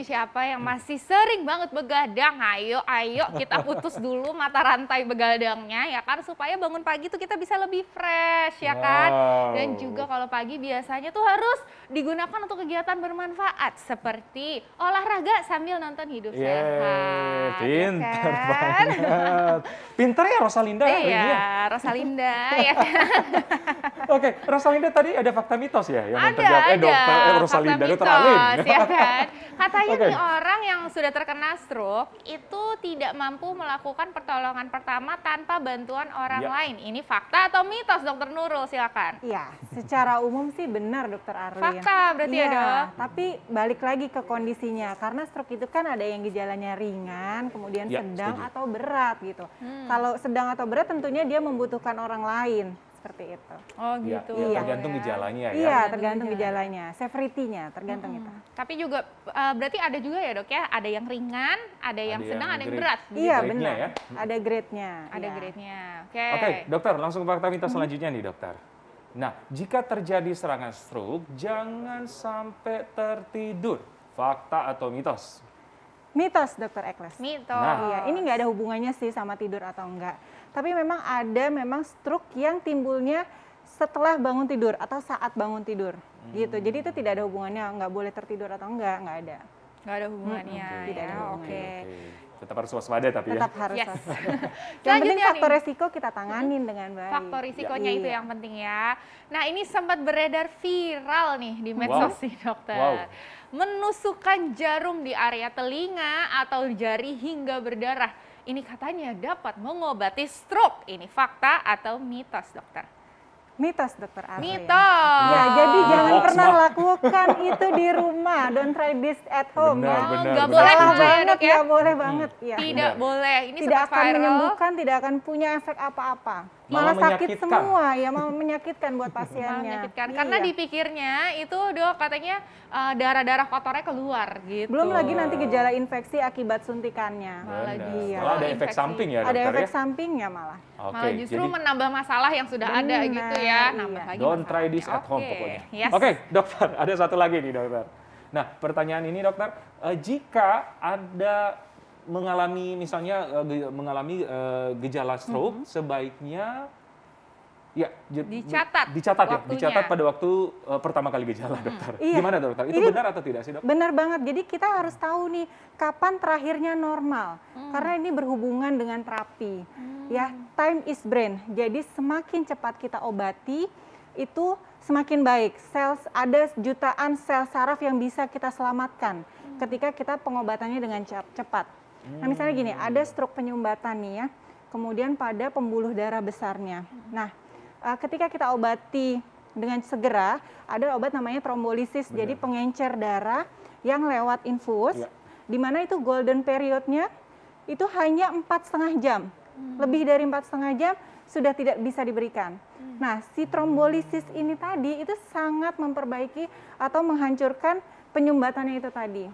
bagi siapa yang masih sering banget begadang, ayo kita putus dulu mata rantai begadangnya ya kan, supaya bangun pagi tuh kita bisa lebih fresh ya kan. Dan juga kalau pagi biasanya tuh harus digunakan untuk kegiatan bermanfaat seperti olahraga sambil nonton Hidup Sehat. Pinter ya kan? banget. Pinter ya Rosalinda hari ini ya? Iya, Rosalinda ya kan. Oke, Rosalinda tadi ada fakta mitos ya yang Ada, terjawab dokter Rosalinda, dokter Alin. ya kan. Katanya Oke. nih orang yang sudah terkena stroke itu tidak mampu melakukan pertolongan pertama tanpa bantuan orang Ya. lain. Ini fakta atau mitos, Dokter Nurul? Silakan. Iya, secara umum sih benar Dokter Arlin. Fakta berarti ya, Iya, Dok? tapi balik lagi ke kondisinya. Karena stroke itu kan ada yang gejalanya ringan, kemudian Ya, sedang setuju. atau berat gitu. Kalau sedang atau berat tentunya dia membutuhkan orang lain. Seperti itu. Oh Ya, gitu. Iya. tergantung gejalanya ya. Iya, tergantung gejalanya, severity-nya, tergantung itu. Tapi juga berarti ada juga ya Dok ya, ada yang ringan, ada yang sedang, ada yang grade. berat. Iya, grade-nya benar. ya. Ada grade-nya. Ada iya. grade-nya. Oke. Oke, dokter, langsung ke fakta mitos selanjutnya nih, dokter. Nah, jika terjadi serangan stroke, jangan sampai tertidur. Fakta atau mitos? Mitos, Dokter Ekles. Mitos. Nah. Iya, ini nggak ada hubungannya sih sama tidur atau enggak. Tapi memang ada stroke yang timbulnya setelah bangun tidur atau saat bangun tidur gitu. Jadi itu tidak ada hubungannya, nggak boleh tertidur atau enggak ada. Nggak ada hubungannya. Tidak ada ya. hubungannya. Oke. Tetap harus waspada tapi Tetap ya. harus Yes. waspada. Yang penting Selanjutnya faktor nih. resiko kita tanganin dengan baik. Faktor risikonya itu Iya. yang penting ya. Nah ini sempat beredar viral nih di medsos nih dokter. Wow. Menusukkan jarum di area telinga atau jari hingga berdarah. Ini katanya dapat mengobati stroke. Ini fakta atau mitos dokter? Mitos, Dokter Arlin. Mitos. Ya, jadi jangan Hoax, pernah Mbak. lakukan itu di rumah. Don't try this at home. Benar, ya. benar, nggak benar. boleh Salah gitu ya, banget Dok, ya? ya, boleh banget. Ya. Tidak Benar. boleh. Ini Tidak sempat akan viral. menyembuhkan, tidak akan punya efek apa-apa. Malah Malah sakit menyakitkan. semua ya, malah menyakitkan buat Malah pasiennya. menyakitkan. Karena Iya. dipikirnya itu dok katanya darah-darah kotornya keluar gitu. Belum lagi nanti gejala infeksi akibat suntikannya. Malah Benar. justru Malah ada efek infeksi. samping ya, Ada dokter efek ya. sampingnya malah. Oke, Malah justru jadi menambah masalah yang sudah ada Benar, gitu ya. Nambah iya. lagi don't try masalahnya. this at home Oke, pokoknya. yes. Oke, dokter, ada satu lagi nih, dokter. Nah, pertanyaan ini, dokter, jika ada mengalami misalnya gejala stroke, sebaiknya ya Dicatat dicatat ya, waktunya. dicatat pada waktu pertama kali gejala, dokter. Iya. Gimana, dokter? Itu Ini benar atau tidak sih, dok? Benar banget. Jadi kita harus tahu nih kapan terakhirnya normal. Karena ini berhubungan dengan terapi. Ya, time is brain. Jadi semakin cepat kita obati itu semakin baik. Ada jutaan sel saraf yang bisa kita selamatkan ketika kita pengobatannya dengan cepat. Nah, misalnya gini, ada stroke penyumbatan nih ya. Kemudian pada pembuluh darah besarnya. Nah, ketika kita obati dengan segera, ada obat namanya trombolisis, jadi pengencer darah yang lewat infus, Ya. di mana itu golden periodnya itu hanya 4,5 jam. Lebih dari 4,5 jam sudah tidak bisa diberikan. Nah, si trombolisis ini tadi itu sangat memperbaiki atau menghancurkan penyumbatannya itu tadi,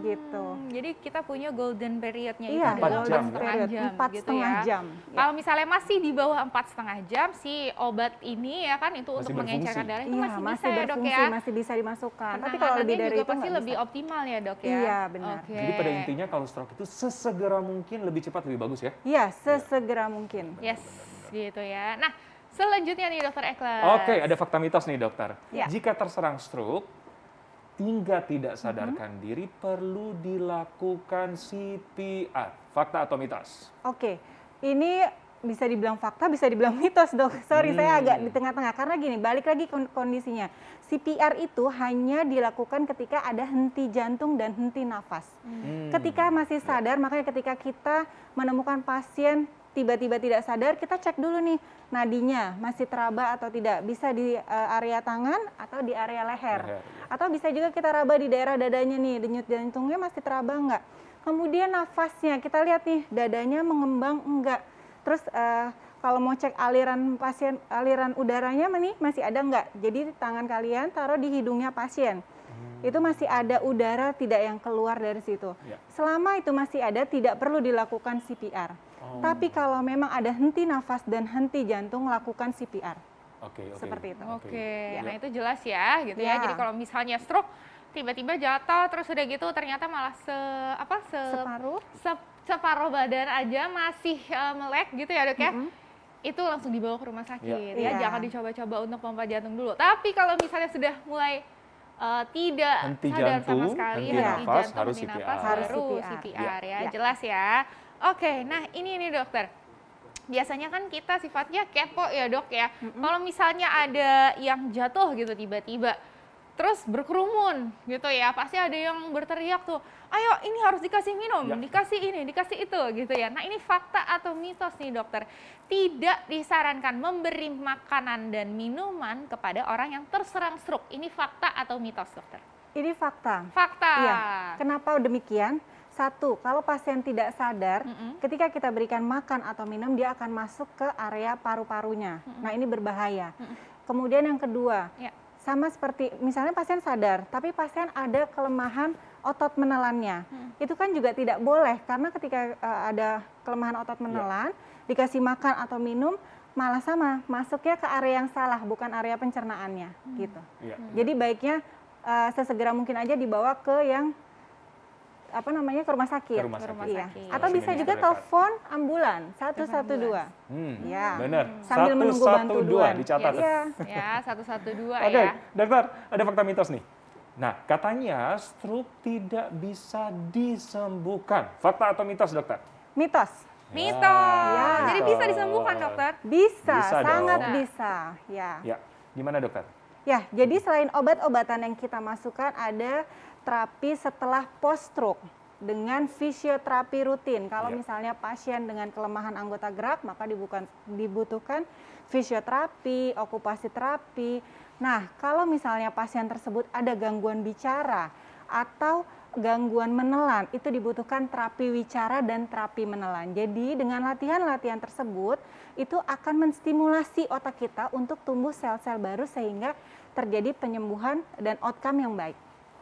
gitu. Jadi kita punya golden periodnya itu Iya, adalah 4 jam, 4,5 jam, 4,5 gitu ya. jam. Ya. Kalau misalnya masih di bawah 4,5 jam, si obat ini ya kan itu Masih untuk mengencerkan berfungsi. darah itu Iya, masih bisa masih ya dok berfungsi, ya. masih bisa dimasukkan. Tapi kalau lebih Penanganannya dari juga itu pasti nggak lebih bisa. optimal ya dok ya. Iya, benar. Oke. Jadi pada intinya kalau stroke itu sesegera mungkin, lebih cepat, lebih bagus ya? Iya, sesegera mungkin. Yes, gitu ya. Nah, selanjutnya nih dokter Ekles. Oke, ada fakta mitos nih, dokter. Ya. Jika terserang stroke, hingga tidak sadarkan diri, perlu dilakukan CPR. Fakta atau mitos? Oke, ini bisa dibilang fakta, bisa dibilang mitos dok. Sorry, saya agak di tengah-tengah. Karena gini, balik lagi kondisinya. CPR itu hanya dilakukan ketika ada henti jantung dan henti nafas. Ketika masih sadar, makanya ketika kita menemukan pasien tiba-tiba tidak sadar, kita cek dulu nih nadinya masih teraba atau tidak. Bisa di area tangan atau di area leher. Atau bisa juga kita raba di daerah dadanya nih, denyut jantungnya masih teraba enggak. Kemudian nafasnya, kita lihat nih dadanya mengembang enggak. Terus kalau mau cek aliran udaranya nih masih ada enggak. Jadi tangan kalian taruh di hidungnya pasien. Itu masih ada udara tidak yang keluar dari situ. Ya. Selama itu masih ada, tidak perlu dilakukan CPR. Tapi kalau memang ada henti nafas dan henti jantung, lakukan CPR. Oke. Seperti itu. Oke, Ya. nah itu jelas ya gitu ya. Ya. Jadi kalau misalnya stroke tiba-tiba jatuh terus udah gitu ternyata malah Separuh. separuh badan aja masih melek gitu ya dok ya. Itu langsung dibawa ke rumah sakit ya. Iya. Jangan dicoba-coba untuk pompa jantung dulu. Tapi kalau misalnya sudah mulai tidak Henti sadar sama jantung, sekali, henti nafas, jantung, harus henti CPR. nafas, Harus baru CPR. CPR ya. Ya. Jelas ya. Oke, nah ini dokter. Biasanya kan kita sifatnya kepo ya dok ya. Kalau misalnya ada yang jatuh gitu tiba-tiba, terus berkerumun gitu ya, pasti ada yang berteriak tuh, ayo ini harus dikasih minum, Ya. dikasih ini, dikasih itu gitu ya. Nah ini fakta atau mitos nih dokter? Tidak disarankan memberi makanan dan minuman kepada orang yang terserang stroke. Ini fakta atau mitos dokter? Ini fakta. Fakta. Iya. Kenapa demikian? Satu, kalau pasien tidak sadar, ketika kita berikan makan atau minum, dia akan masuk ke area paru-parunya. Nah, ini berbahaya. Kemudian yang kedua, Ya. sama seperti misalnya pasien sadar, tapi pasien ada kelemahan otot menelannya. Itu kan juga tidak boleh, karena ketika ada kelemahan otot menelan, dikasih makan atau minum, malah sama, masuknya ke area yang salah, bukan area pencernaannya. Gitu. Iya. Jadi baiknya sesegera mungkin aja dibawa ke yang ke rumah sakit. Ke rumah sakit. Iya. sakit. Atau bisa Pasien juga yang terdekat. telepon ambulan 112. Iya. Benar. Sambil menunggu 112 bantuan. dicatat. Iya. Ya, 112 Oke, ya. dokter, ada fakta mitos nih. Nah, katanya stroke tidak bisa disembuhkan. Fakta atau mitos, dokter? Mitos. Mitos. Ya. Jadi bisa disembuhkan dokter? Bisa, Bisa sangat dong. bisa. Ya. Ya, gimana dokter? Ya, jadi selain obat-obatan yang kita masukkan ada terapi setelah post stroke dengan fisioterapi rutin. Kalau Ya. misalnya pasien dengan kelemahan anggota gerak, maka dibutuhkan fisioterapi, okupasi terapi. Nah, kalau misalnya pasien tersebut ada gangguan bicara atau gangguan menelan, itu dibutuhkan terapi wicara dan terapi menelan. Jadi dengan latihan-latihan tersebut, itu akan menstimulasi otak kita untuk tumbuh sel-sel baru sehingga terjadi penyembuhan dan outcome yang baik.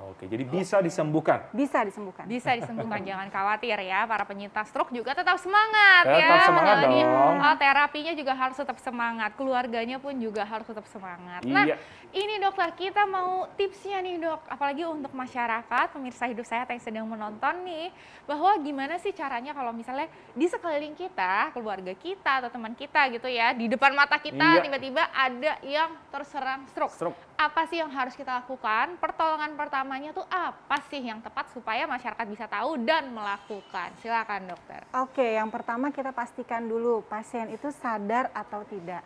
Oke, jadi bisa disembuhkan. Bisa disembuhkan. Bisa disembuhkan, jangan khawatir ya. Para penyintas stroke juga tetap semangat ya. Tetap semangat menjalani, dong. terapinya juga harus tetap semangat, keluarganya pun juga harus tetap semangat. Nah, Iya. ini dokter, kita mau tipsnya nih dok, apalagi untuk masyarakat, pemirsa hidup saya yang sedang menonton nih, bahwa gimana sih caranya kalau misalnya di sekeliling kita, keluarga kita atau teman kita gitu ya, di depan mata kita Iya. tiba-tiba ada yang terserang stroke. Stroke. Apa sih yang harus kita lakukan? Pertolongan pertamanya tuh apa sih yang tepat supaya masyarakat bisa tahu dan melakukan? Silakan dokter. Oke, yang pertama kita pastikan dulu pasien itu sadar atau tidak.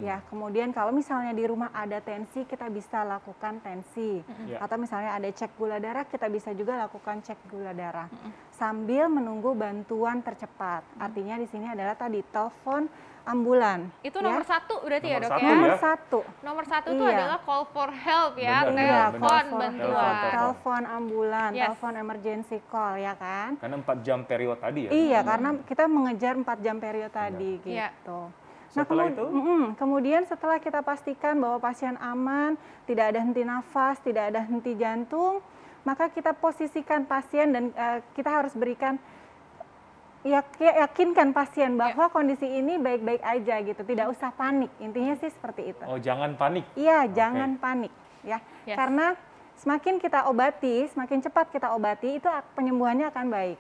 Ya, kemudian kalau misalnya di rumah ada tensi, kita bisa lakukan tensi. Ya. Atau misalnya ada cek gula darah, kita bisa juga lakukan cek gula darah. Sambil menunggu bantuan tercepat. Artinya di sini adalah tadi telepon ambulan. Itu ya. nomor satu berarti ya Nomor dok satu ya? Nomor ya. satu. Nomor satu itu Iya. adalah call for help ya, Benar, Iya, telepon call for bantuan. help. Telepon ambulan, Yes. telepon emergency call ya kan. Karena 4 jam period tadi ya. Iya, karena kita mengejar 4 jam period tadi Iya. gitu. Setelah itu? Kemudian setelah kita pastikan bahwa pasien aman, tidak ada henti nafas, tidak ada henti jantung, maka kita posisikan pasien dan kita harus berikan yakinkan pasien bahwa kondisi ini baik-baik aja gitu, tidak usah panik. Intinya sih seperti itu. Oh, jangan panik. Iya, Oke. jangan panik ya. Yes. Karena semakin kita obati, semakin cepat kita obati, itu penyembuhannya akan baik.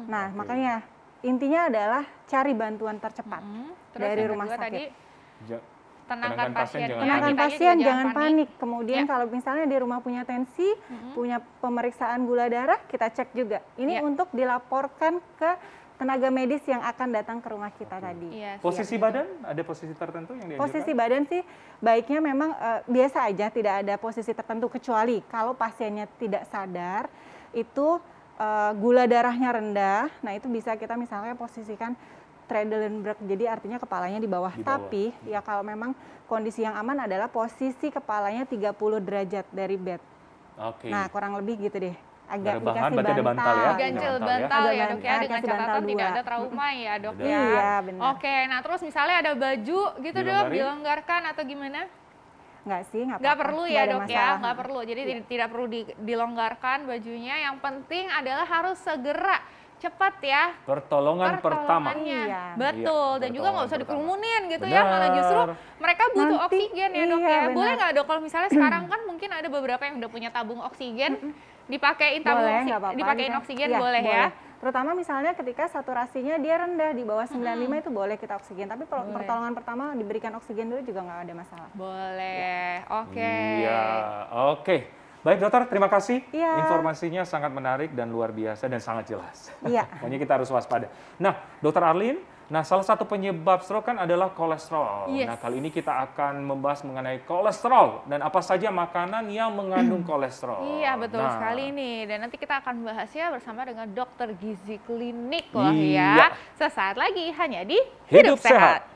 Nah, Oke. makanya intinya adalah cari bantuan tercepat Terus dari yang rumah kedua tadi, sakit. Ja- tenangkan pasien. jangan Tenangkan Kitanya pasien, juga jangan panik. Kemudian Ya. kalau misalnya di rumah punya tensi, punya pemeriksaan gula darah, kita cek juga. Ini Ya. untuk dilaporkan ke tenaga medis yang akan datang ke rumah kita tadi. Iya, Posisi badan, ada posisi tertentu yang dianjurkan? Posisi badan sih baiknya memang biasa aja, tidak ada posisi tertentu, kecuali kalau pasiennya tidak sadar, itu gula darahnya rendah, nah itu bisa kita misalnya posisikan Trendelenburg, jadi artinya kepalanya di bawah. Di bawah. Tapi ya kalau memang kondisi yang aman adalah posisi kepalanya 30 derajat dari bed. Oke. Nah kurang lebih gitu deh. Agak Rebahan, dikasih berarti ada bantal ya? Ganjel Bantal ya? bantal Ada ya dok ya, bantal, dengan kasih bantal catatan tidak 2. ada trauma ya dok Benar. ya. Iya, benar. Oke, nah terus misalnya ada baju gitu dok, Dilonggarin? dilonggarkan atau gimana? Nggak sih, nggak Nggak apa-apa. perlu Nggak ya ada dok ya, masalah. nggak perlu. Jadi tidak perlu dilonggarkan bajunya. Yang penting adalah harus segera cepat ya. Pertolongan pertama. Pertolongannya. Iya. Betul, Iya, dan juga nggak usah pertolongan pertama. dikerumunin gitu ya, malah justru Benar. mereka butuh Nanti, oksigen ya dok iya, ya. Boleh benar. nggak dok kalau misalnya sekarang kan mungkin ada beberapa yang udah punya tabung oksigen, dipakein tabung Boleh, nggak apa-apa. dipakein Kita- oksigen iya, boleh ya. Terutama misalnya ketika saturasinya dia rendah di bawah 95 itu boleh kita oksigen. Tapi Boleh. pertolongan pertama diberikan oksigen dulu juga nggak ada masalah. Boleh, oke. Iya, oke. Baik dokter, terima kasih. Iya. Informasinya sangat menarik dan luar biasa dan sangat jelas. Iya. Pokoknya kita harus waspada. Nah, dokter Arlin, salah satu penyebab stroke kan adalah kolesterol. Yes. Nah, kali ini kita akan membahas mengenai kolesterol dan apa saja makanan yang mengandung kolesterol. Iya betul Nah, sekali nih, dan nanti kita akan bahasnya bersama dengan dokter gizi klinik loh Iya. ya. Sesaat lagi hanya di Hidup Sehat.